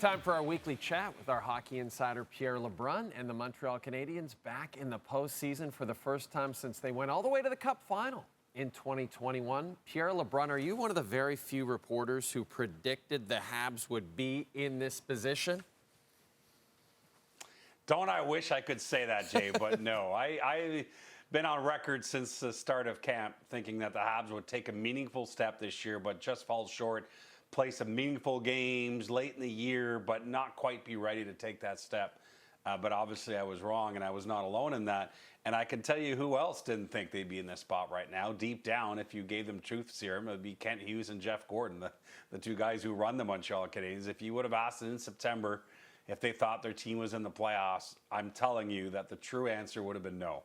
Time for our weekly chat with our hockey insider Pierre LeBrun and the Montreal Canadiens back in the postseason for the first time since they went all the way to the Cup final in 2021. Pierre LeBrun, are you one of the very few reporters who predicted the Habs would be in this position? Don't I wish I could say that, Jay, but no. I've been on record since the start of camp thinking that the Habs would take a meaningful step this year, but just fall short. Play some meaningful games late in the year, but not quite be ready to take that step. But obviously I was wrong, and I was not alone in that. And I can tell you who else didn't think they'd be in this spot right now. Deep down, if you gave them truth serum, it would be Kent Hughes and Jeff Gordon, the two guys who run the Montreal Canadiens. If you would have asked them in September if they thought their team was in the playoffs, I'm telling you that the true answer would have been no.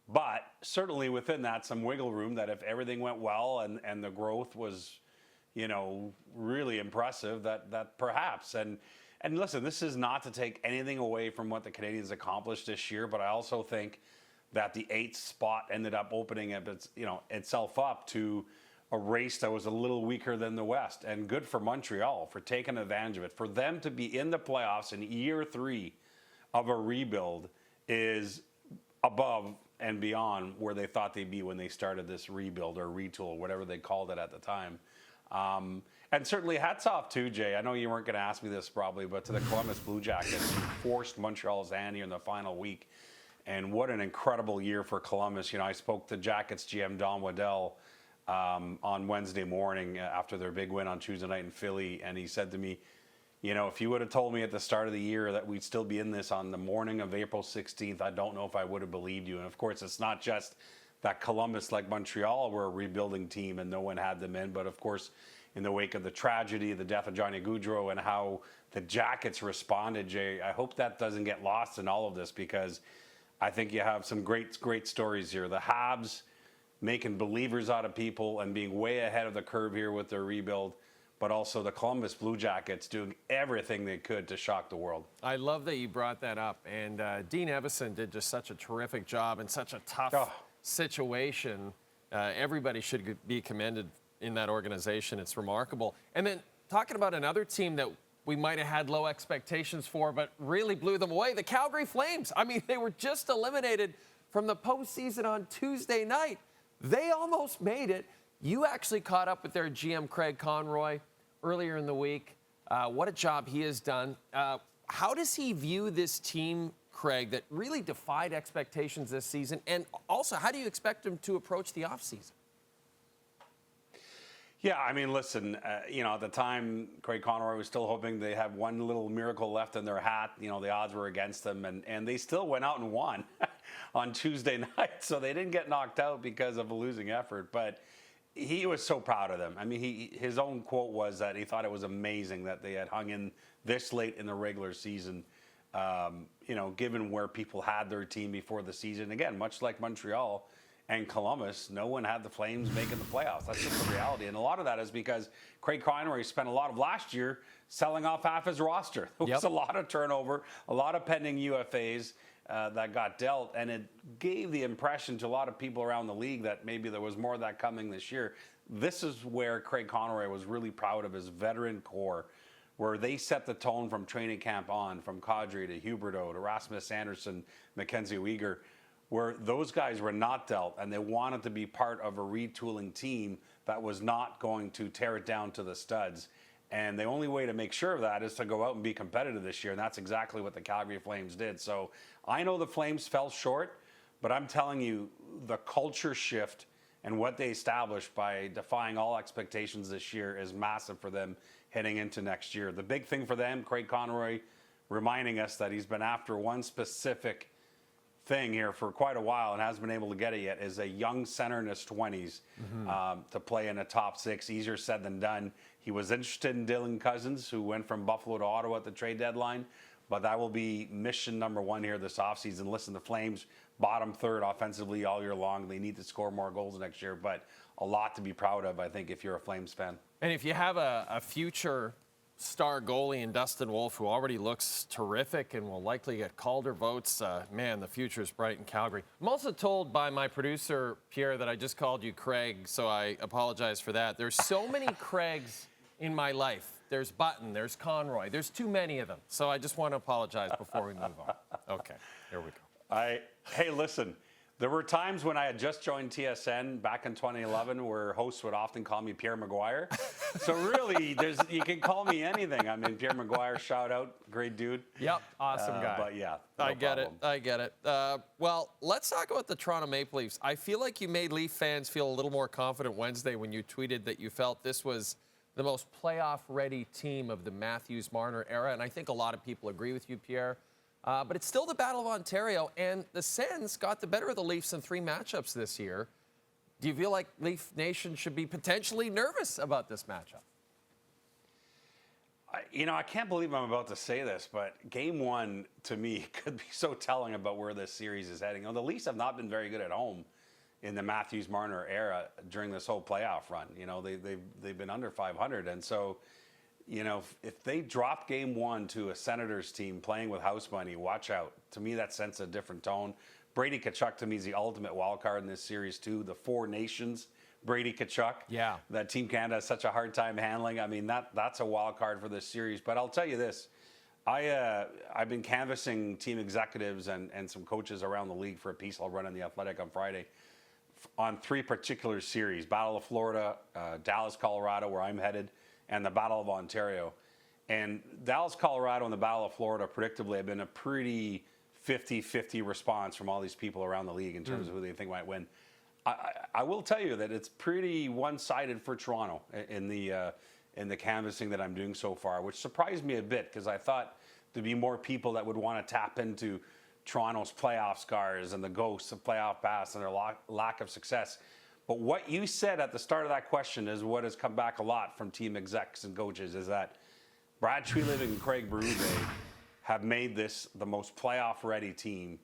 But certainly within that, some wiggle room that if everything went well and the growth was, you know, really impressive, that perhaps. And listen, this is not to take anything away from what the Canadiens accomplished this year, but I also think that the 8th spot ended up opening itself up to a race that was a little weaker than the West. And good for Montreal for taking advantage of it. For them to be in the playoffs in year 3 of a rebuild is above and beyond where they thought they'd be when they started this rebuild or retool, whatever they called it at the time. And certainly hats off too, Jay. I know you weren't going to ask me this probably, but to the Columbus Blue Jackets who forced Montreal's hand here in the final week. And what an incredible year for Columbus. You know, I spoke to Jackets GM Don Waddell on Wednesday morning after their big win on Tuesday night in Philly, and he said to me, you know, if you would have told me at the start of the year that we'd still be in this on the morning of April 16th, I don't know if I would have believed you. And of course, it's not just that Columbus, like Montreal, were a rebuilding team and no one had them in, but of course, in the wake of the tragedy, the death of Johnny Gaudreau, and how the Jackets responded, Jay, I hope that doesn't get lost in all of this, because I think you have some great stories here. The Habs making believers out of people and being way ahead of the curve here with their rebuild, but also the Columbus Blue Jackets doing everything they could to shock the world. I love that you brought that up. And Dean Evason did just such a terrific job in such a tough situation. Everybody should be commended in that organization. It's remarkable. And then talking about another team that we might have had low expectations for, but really blew them away, the Calgary Flames. I mean, they were just eliminated from the postseason on Tuesday night. They almost made it. You actually caught up with their GM, Craig Conroy, earlier in the week. What a job he has done. How does he view this team, Craig, that really defied expectations this season? And also, how do you expect him to approach the offseason? Yeah, I mean, listen, you know, at the time, Craig Conroy was still hoping they had one little miracle left in their hat. You know, the odds were against them, and they still went out and won on Tuesday night. So they didn't get knocked out because of a losing effort. But he was so proud of them. I mean, his own quote was that he thought it was amazing that they had hung in this late in the regular season, you know, given where people had their team before the season. Again, much like Montreal and Columbus, no one had the Flames making the playoffs. That's just the reality. And a lot of that is because Craig Conroy spent a lot of last year selling off half his roster. There was a lot of turnover, a lot of pending UFAs that got dealt, and it gave the impression to a lot of people around the league that maybe there was more of that coming this year. This is where Craig Conroy was really proud of his veteran core, where they set the tone from training camp on, from Kadri to Huberdeau to Rasmus Anderson, Mackenzie Weegar, where those guys were not dealt, and they wanted to be part of a retooling team that was not going to tear it down to the studs. And the only way to make sure of that is to go out and be competitive this year, and that's exactly what the Calgary Flames did. So I know the Flames fell short, but I'm telling you, the culture shift and what they established by defying all expectations this year is massive for them heading into next year. The big thing for them, Craig Conroy reminding us that he's been after one specific thing here for quite a while and hasn't been able to get it yet, is a young center in his 20s to play in a top 6. Easier said than done. He was interested in Dylan Cousins, who went from Buffalo to Ottawa at the trade deadline, but that will be mission number 1 here this offseason. Listen, the Flames bottom 3rd offensively all year long. They need to score more goals next year, but a lot to be proud of, I think, if you're a Flames fan. And if you have a future star goalie in Dustin Wolf, who already looks terrific and will likely get Calder votes, man, the future is bright in Calgary. I'm also told by my producer, Pierre, that I just called you Craig, so I apologize for that. There's so many Craigs in my life. there's Button, there's Conroy. There's too many of them. So I just want to apologize before we move on. Okay, here we go. Hey, listen. There were times when I had just joined TSN back in 2011 where hosts would often call me Pierre Maguire. So really, you can call me anything. I mean, Pierre Maguire, shout out, great dude. Yep, awesome guy. But yeah, I get it. Well, let's talk about the Toronto Maple Leafs. I feel like you made Leaf fans feel a little more confident Wednesday when you tweeted that you felt this was the most playoff-ready team of the Matthews-Marner era, and I think a lot of people agree with you, Pierre. But it's still the Battle of Ontario, and the Sens got the better of the Leafs in 3 matchups this year. Do you feel like Leaf Nation should be potentially nervous about this matchup? I can't believe I'm about to say this, but Game 1, to me, could be so telling about where this series is heading. The Leafs have not been very good at home in the Matthews-Marner era during this whole playoff run. They've been under 500, and so... if they drop Game 1 to a Senators team playing with house money, watch out. To me, that sends a different tone. Brady Tkachuk, to me, is the ultimate wild card in this series, too. The 4 nations, Brady Tkachuk. Yeah. That Team Canada has such a hard time handling. I mean, that's a wild card for this series. But I'll tell you this. I've been canvassing team executives and some coaches around the league for a piece I'll run in The Athletic on Friday on 3 particular series. Battle of Florida, Dallas, Colorado, where I'm headed, and the Battle of Ontario. And Dallas, Colorado, and the Battle of Florida, predictably, have been a pretty 50-50 response from all these people around the league in terms of who they think might win. I will tell you that it's pretty one-sided for Toronto in the canvassing that I'm doing so far, which surprised me a bit because I thought there'd be more people that would want to tap into Toronto's playoff scars and the ghosts of playoff past and their lack of success. But what you said at the start of that question is what has come back a lot from team execs and coaches is that Brad Treliving and Craig Berube have made this the most playoff-ready team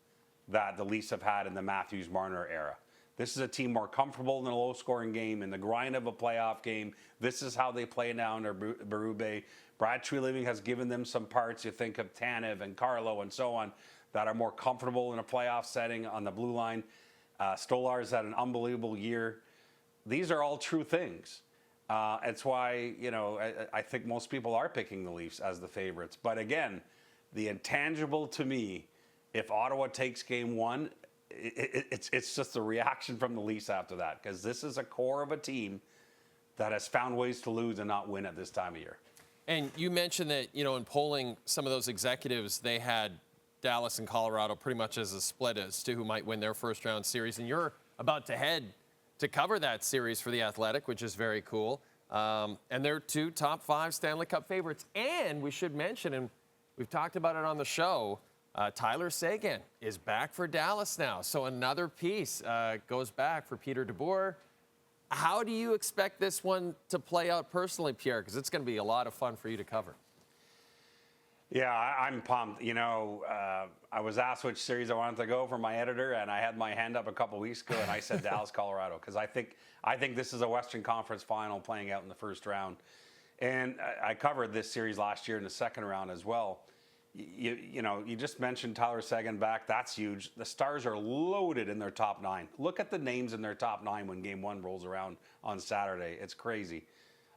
that the Leafs have had in the Matthews-Marner era. This is a team more comfortable in a low-scoring game, in the grind of a playoff game. This is how they play now under Berube. Brad Treliving has given them some parts. You think of Tanev and Carlo and so on that are more comfortable in a playoff setting on the blue line. Stolar's had an unbelievable year. These are all true things. It's why, I think most people are picking the Leafs as the favorites. But again, the intangible to me, if Ottawa takes Game 1, it's just a reaction from the Leafs after that. Because this is a core of a team that has found ways to lose and not win at this time of year. And you mentioned that, in polling some of those executives, they had Dallas and Colorado pretty much as a split as to who might win their first round series. And you're about to head to cover that series for The Athletic, which is very cool. And they're 2 top 5 Stanley Cup favorites. And we should mention, and we've talked about it on the show, Tyler Seguin is back for Dallas now. So another piece goes back for Peter DeBoer. How do you expect this one to play out personally, Pierre? Because it's going to be a lot of fun for you to cover. Yeah, I'm pumped. I was asked which series I wanted to go for my editor, and I had my hand up a couple weeks ago, and I said Dallas, Colorado, because I think this is a Western Conference final playing out in the first round. And I covered this series last year in the second round as well. You just mentioned Tyler Seguin back. That's huge. The Stars are loaded in their top 9. Look at the names in their top 9 when Game 1 rolls around on Saturday. It's crazy.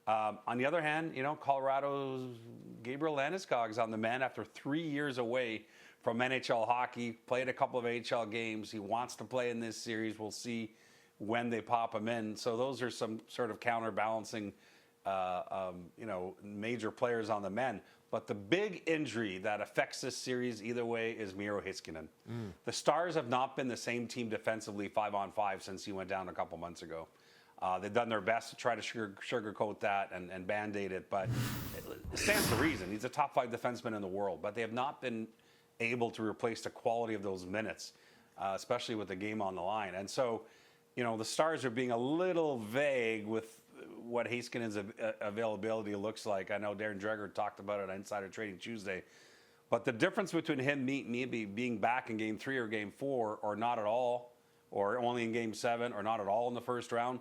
On the other hand, Colorado's Gabriel Landeskog's on the mend after 3 years away from NHL hockey, played a couple of AHL games. He wants to play in this series. We'll see when they pop him in. So those are some sort of counterbalancing, major players on the mend. But the big injury that affects this series either way is Miro Heiskanen. The Stars have not been the same team defensively 5-on-5 since he went down a couple months ago. They've done their best to try to sugarcoat that and Band-Aid it, but it stands to reason. He's a top 5 defenseman in the world, but they have not been able to replace the quality of those minutes, especially with the game on the line. And so, the Stars are being a little vague with what Heiskanen's availability looks like. I know Darren Dreger talked about it on Insider Trading Tuesday, but the difference between him maybe being back in Game 3 or Game 4 or not at all, or only in Game 7 or not at all in the first round,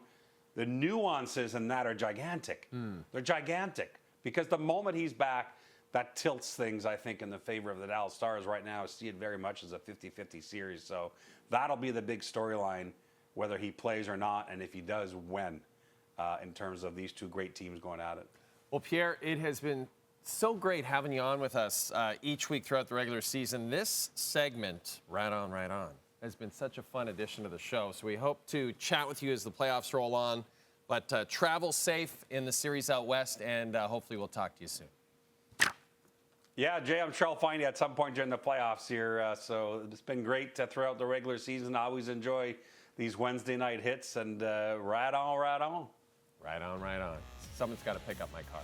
the nuances in that are gigantic. They're gigantic because the moment he's back, that tilts things, I think, in the favor of the Dallas Stars right now. I see it very much as a 50-50 series. So that'll be the big storyline, whether he plays or not, and if he does, when, in terms of these two great teams going at it. Well, Pierre, it has been so great having you on with us each week throughout the regular season. This segment, Right On, has been such a fun addition to the show. So we hope to chat with you as the playoffs roll on. But travel safe in the series out west, and hopefully we'll talk to you soon. Yeah, Jay, I'm sure I'll find you at some point during the playoffs here. So it's been great throughout the regular season. I always enjoy these Wednesday night hits, and right on. Right on. Someone's got to pick up my car.